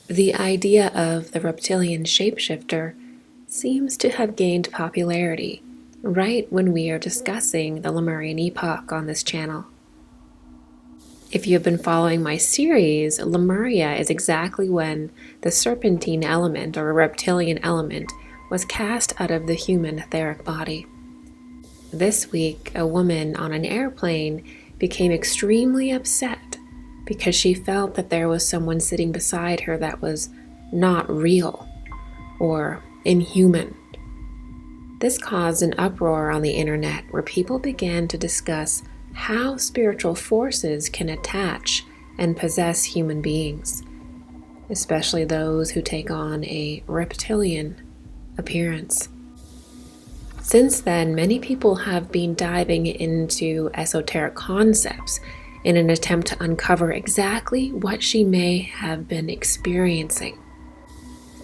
The idea of the reptilian shapeshifter seems to have gained popularity right when we are discussing the Lemurian Epoch on this channel. If you have been following my series, Lemuria is exactly when the serpentine element or reptilian element was cast out of the human etheric body. This week, a woman on an airplane became extremely upset because she felt that there was someone sitting beside her that was not real or inhuman. This caused an uproar on the internet where people began to discuss how spiritual forces can attach and possess human beings, especially those who take on a reptilian appearance. Since then, many people have been diving into esoteric concepts in an attempt to uncover exactly what she may have been experiencing.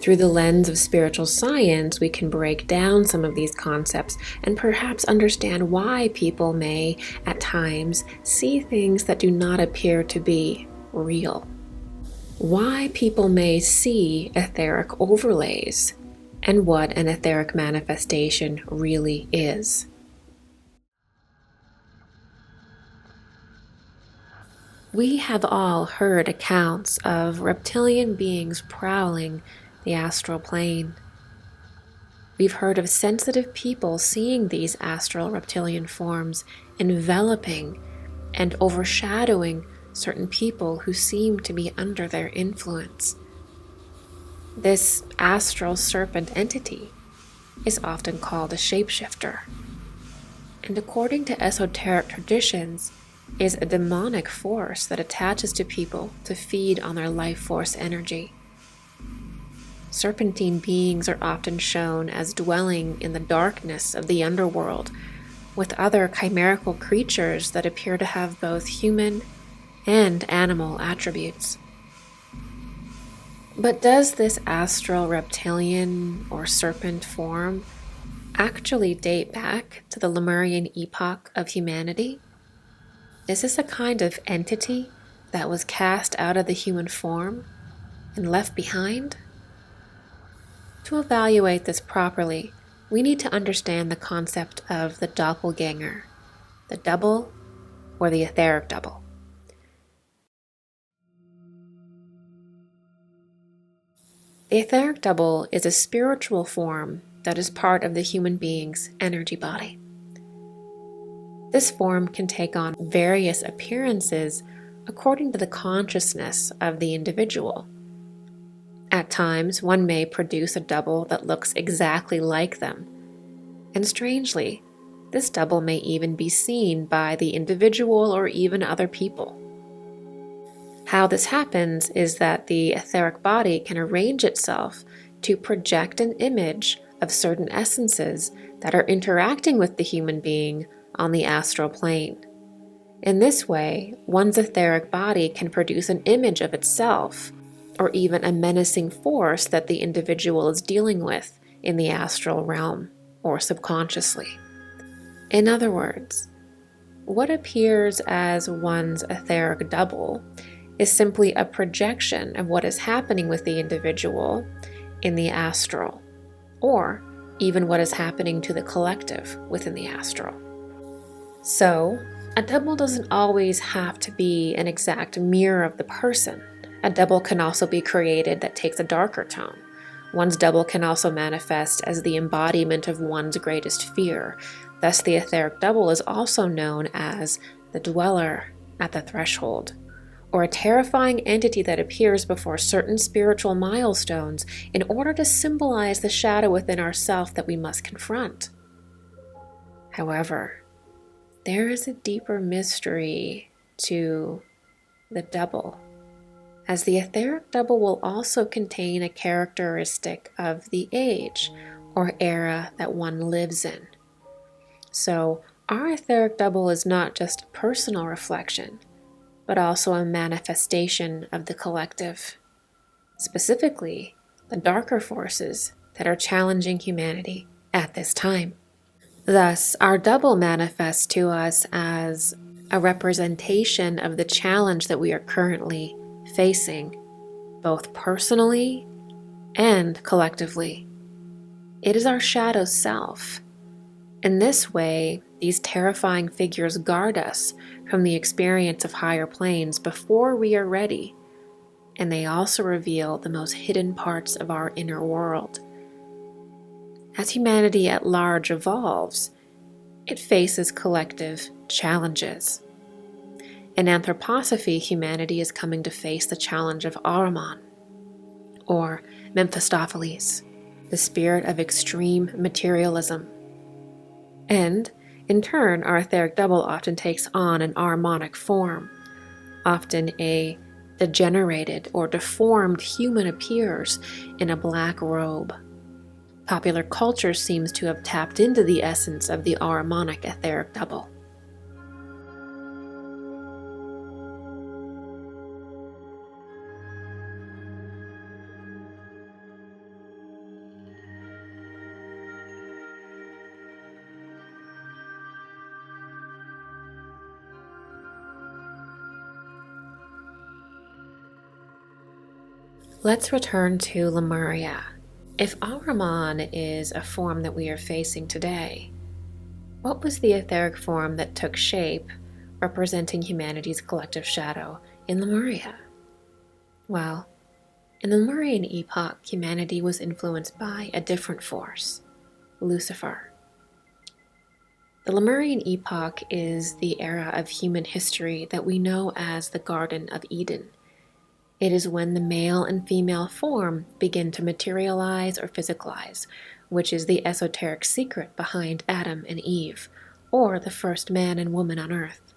Through the lens of spiritual science, we can break down some of these concepts and perhaps understand why people may, at times, see things that do not appear to be real. Why people may see etheric overlays, and what an etheric manifestation really is. We have all heard accounts of reptilian beings prowling the astral plane. We've heard of sensitive people seeing these astral reptilian forms enveloping and overshadowing certain people who seem to be under their influence. This astral serpent entity is often called a shapeshifter, and according to esoteric traditions, is a demonic force that attaches to people to feed on their life force energy. Serpentine beings are often shown as dwelling in the darkness of the underworld with other chimerical creatures that appear to have both human and animal attributes. But does this astral reptilian or serpent form actually date back to the Lemurian epoch of humanity? Is this a kind of entity that was cast out of the human form and left behind? To evaluate this properly, we need to understand the concept of the doppelganger, the double, or the etheric double. The etheric double is a spiritual form that is part of the human being's energy body. This form can take on various appearances according to the consciousness of the individual. At times, one may produce a double that looks exactly like them, and strangely, this double may even be seen by the individual or even other people. How this happens is that the etheric body can arrange itself to project an image of certain essences that are interacting with the human being on the astral plane. In this way, one's etheric body can produce an image of itself, or even a menacing force that the individual is dealing with in the astral realm or subconsciously. In other words, what appears as one's etheric double is simply a projection of what is happening with the individual in the astral, or even what is happening to the collective within the astral. So, a double doesn't always have to be an exact mirror of the person. A double can also be created that takes a darker tone. One's double can also manifest as the embodiment of one's greatest fear. Thus, the etheric double is also known as the dweller at the threshold, or a terrifying entity that appears before certain spiritual milestones in order to symbolize the shadow within ourself that we must confront. However, there is a deeper mystery to the double, as the etheric double will also contain a characteristic of the age or era that one lives in. So, our etheric double is not just a personal reflection, but also a manifestation of the collective, specifically the darker forces that are challenging humanity at this time. Thus, our double manifests to us as a representation of the challenge that we are currently facing, both personally and collectively. It is our shadow self. In this way, these terrifying figures guard us from the experience of higher planes before we are ready, and they also reveal the most hidden parts of our inner world. As humanity at large evolves, it faces collective challenges. In anthroposophy, humanity is coming to face the challenge of Ahriman, or Mephistopheles, the spirit of extreme materialism. And, in turn, our etheric double often takes on an Ahrimanic form. Often a degenerated or deformed human appears in a black robe. Popular culture seems to have tapped into the essence of the Ahrimanic etheric double. Let's return to Lemuria. If Ahriman is a form that we are facing today, what was the etheric form that took shape, representing humanity's collective shadow in Lemuria? Well, in the Lemurian epoch, humanity was influenced by a different force, Lucifer. The Lemurian epoch is the era of human history that we know as the Garden of Eden. It is when the male and female form begin to materialize or physicalize, which is the esoteric secret behind Adam and Eve, or the first man and woman on earth.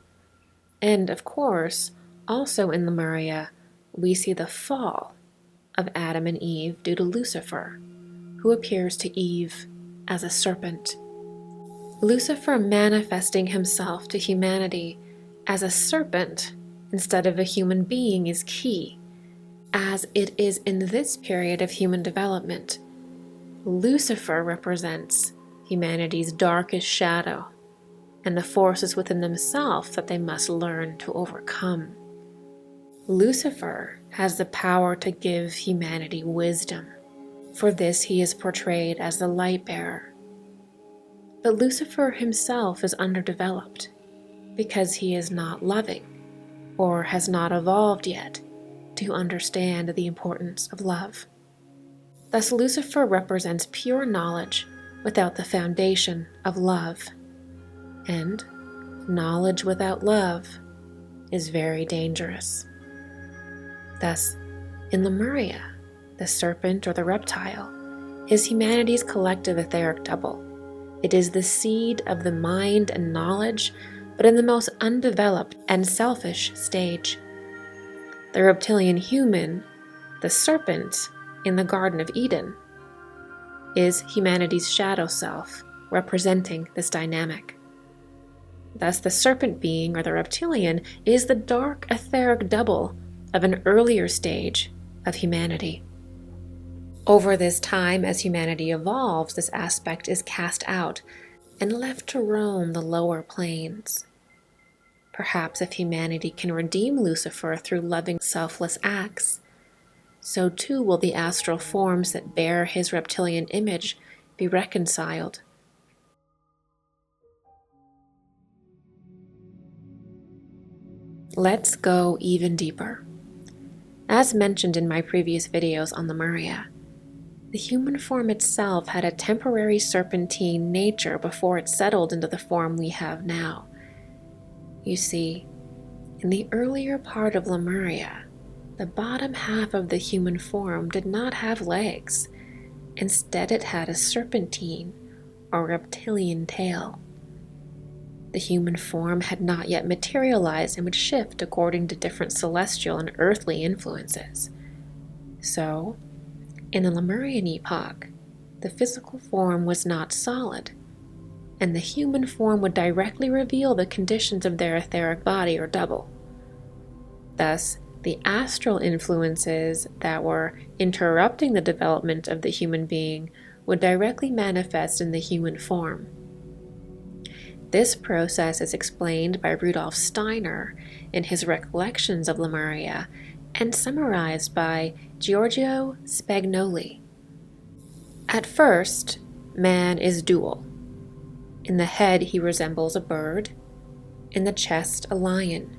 And of course, also in Lemuria, we see the fall of Adam and Eve due to Lucifer, who appears to Eve as a serpent. Lucifer manifesting himself to humanity as a serpent instead of a human being is key, as it is in this period of human development. Lucifer represents humanity's darkest shadow and the forces within themselves that they must learn to overcome. Lucifer has the power to give humanity wisdom. For this, he is portrayed as the light bearer. But Lucifer himself is underdeveloped because he is not loving or has not evolved yet to understand the importance of love. Thus, Lucifer represents pure knowledge without the foundation of love. And knowledge without love is very dangerous. Thus, in Lemuria, the serpent or the reptile is humanity's collective etheric double. It is the seed of the mind and knowledge, but in the most undeveloped and selfish stage. The reptilian human, the serpent in the Garden of Eden, is humanity's shadow self, representing this dynamic. Thus, the serpent being, or the reptilian, is the dark etheric double of an earlier stage of humanity. Over this time, as humanity evolves, this aspect is cast out and left to roam the lower planes. Perhaps if humanity can redeem Lucifer through loving, selfless acts, so too will the astral forms that bear his reptilian image be reconciled. Let's go even deeper. As mentioned in my previous videos on Lemuria, the human form itself had a temporary serpentine nature before it settled into the form we have now. You see, in the earlier part of Lemuria, the bottom half of the human form did not have legs. Instead, it had a serpentine or reptilian tail. The human form had not yet materialized and would shift according to different celestial and earthly influences. So, in the Lemurian epoch, the physical form was not solid, and the human form would directly reveal the conditions of their etheric body or double. Thus, the astral influences that were interrupting the development of the human being would directly manifest in the human form. This process is explained by Rudolf Steiner in his recollections of Lemuria and summarized by Giorgio Spagnoli. At first, man is dual. In the head he resembles a bird, in the chest a lion,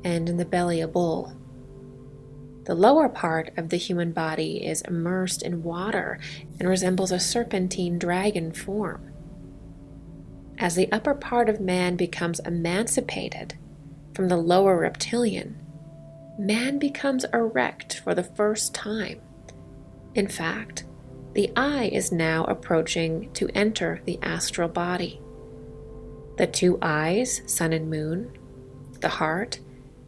and in the belly a bull. The lower part of the human body is immersed in water and resembles a serpentine dragon form. As the upper part of man becomes emancipated from the lower reptilian, man becomes erect for the first time. In fact, the eye is now approaching to enter the astral body. The two eyes, sun and moon, the heart,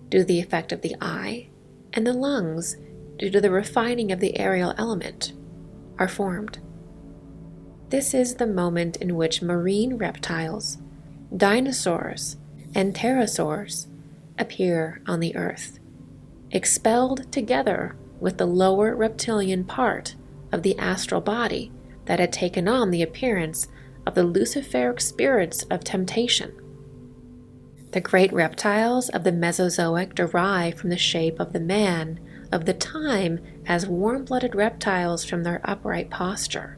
due to the effect of the eye, and the lungs, due to the refining of the aerial element, are formed. This is the moment in which marine reptiles, dinosaurs, and pterosaurs appear on the earth, expelled together with the lower reptilian part of the astral body that had taken on the appearance of the luciferic spirits of temptation. The great reptiles of the Mesozoic derive from the shape of the man of the time as warm-blooded reptiles from their upright posture.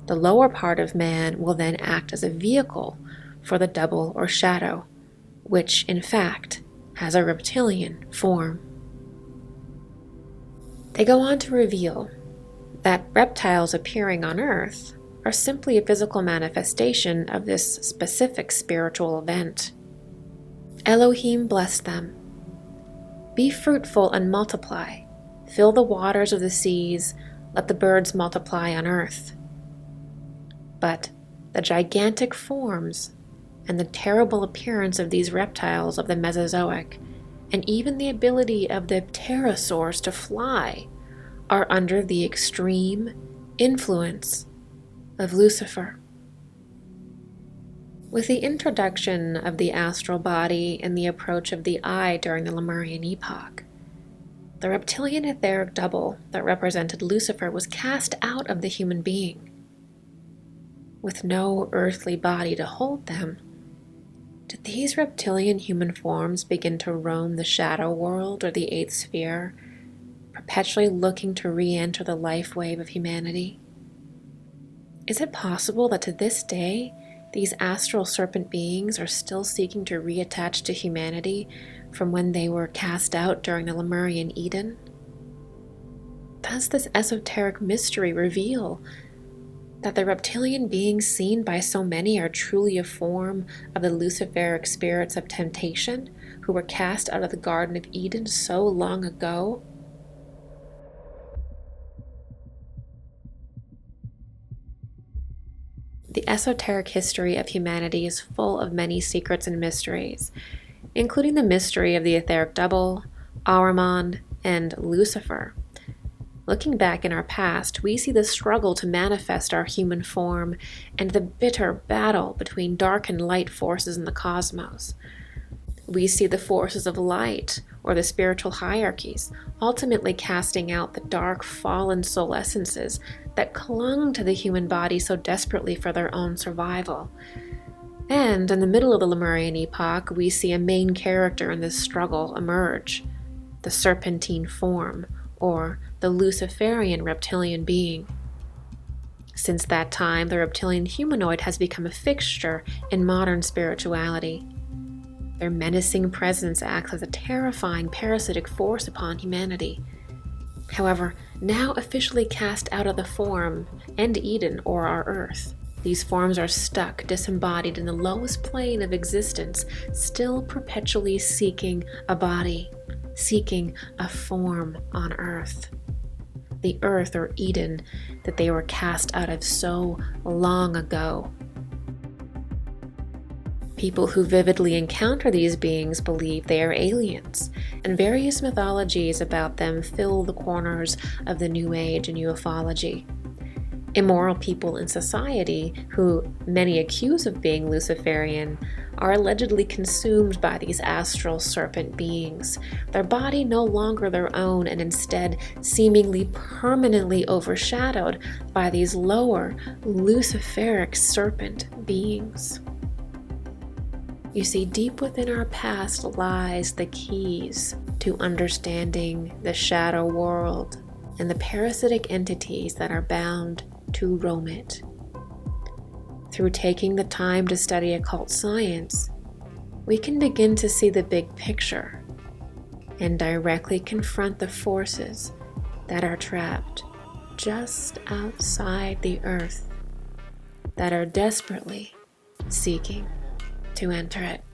The lower part of man will then act as a vehicle for the double or shadow, which, in fact, has a reptilian form. They go on to reveal that reptiles appearing on Earth are simply a physical manifestation of this specific spiritual event. Elohim blessed them. Be fruitful and multiply. Fill the waters of the seas. Let the birds multiply on earth. But the gigantic forms and the terrible appearance of these reptiles of the Mesozoic, and even the ability of the pterosaurs to fly, are under the extreme influence of Lucifer. With the introduction of the astral body and the approach of the eye during the Lemurian epoch, the reptilian etheric double that represented Lucifer was cast out of the human being. With no earthly body to hold them, did these reptilian human forms begin to roam the shadow world or the eighth sphere, perpetually looking to re-enter the life wave of humanity? Is it possible that to this day, these astral serpent beings are still seeking to reattach to humanity from when they were cast out during the Lemurian Eden? Does this esoteric mystery reveal that the reptilian beings seen by so many are truly a form of the luciferic spirits of temptation who were cast out of the Garden of Eden so long ago? The esoteric history of humanity is full of many secrets and mysteries, including the mystery of the Etheric Double, Ahriman, and Lucifer. Looking back in our past, we see the struggle to manifest our human form and the bitter battle between dark and light forces in the cosmos. We see the forces of light, or the spiritual hierarchies, ultimately casting out the dark, fallen soul essences that clung to the human body so desperately for their own survival. And in the middle of the Lemurian epoch, we see a main character in this struggle emerge, the serpentine form, or the Luciferian reptilian being. Since that time, the reptilian humanoid has become a fixture in modern spirituality. Their menacing presence acts as a terrifying parasitic force upon humanity. However, now officially cast out of the form and Eden or our Earth, these forms are stuck, disembodied in the lowest plane of existence, still perpetually seeking a body, seeking a form on Earth. The Earth or Eden that they were cast out of so long ago. People who vividly encounter these beings believe they are aliens, and various mythologies about them fill the corners of the New Age and ufology. Immoral people in society, who many accuse of being Luciferian, are allegedly consumed by these astral serpent beings, their body no longer their own and instead seemingly permanently overshadowed by these lower Luciferic serpent beings. You see, deep within our past lies the keys to to understanding the shadow world and the parasitic entities that are bound to roam it. Through taking the time to study occult science, we can begin to see the big picture and directly confront the forces that are trapped just outside the earth, that are desperately seeking to enter it.